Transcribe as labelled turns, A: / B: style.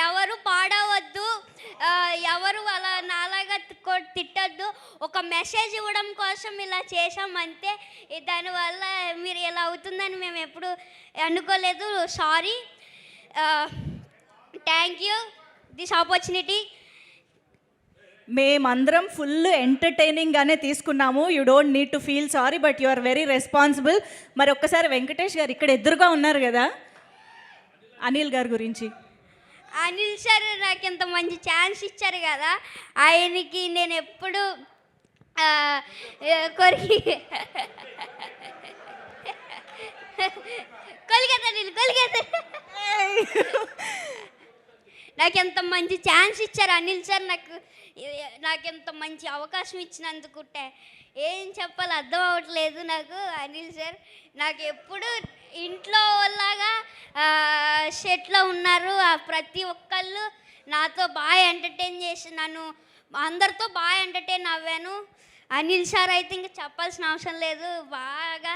A: ఎవరు పాడవద్దు, ఎవరు అలా నాలాగా తిట్టద్దు, ఒక మెసేజ్ ఇవ్వడం కోసం ఇలా చేసాం అంతే. దానివల్ల మీరు ఇలా అవుతుందని మేము ఎప్పుడు అనుకోలేదు. Sorry. Thank you this opportunity.
B: మేమందరం ఫుల్ ఎంటర్టైనింగ్గానే తీసుకున్నాము. You don't need to feel sorry, but you are very responsible. మరి ఒక్కసారి వెంకటేష్ గారు ఇక్కడ ఎదురుగా ఉన్నారు కదా, అనిల్ గారి గురించి.
A: అనిల్ సార్ నాకు ఇంత మంచి ఛాన్స్ ఇచ్చారు కదా, ఆయనకి నేను ఎప్పుడు కొరికి కొలిగేత నీళ్ళు కొలిగేత. నాకు ఎంత మంచి ఛాన్స్ ఇచ్చారు అనిల్ సార్, నాకెంత మంచి అవకాశం ఇచ్చినందుకు ఏం చెప్పాలో అర్థం అవ్వట్లేదు నాకు. అనిల్ సార్ నాకు ఎప్పుడు ఇంట్లో లాగా సెట్లో ఉన్నారు. ప్రతి ఒక్కళ్ళు నాతో బాగా ఎంటర్టైన్ చేసి నన్ను అందరితో బాగా ఎంటర్టైన్ అవ్వాను. అనిల్ సార్ అయితే ఇంకా చెప్పాల్సిన అవసరం లేదు, బాగా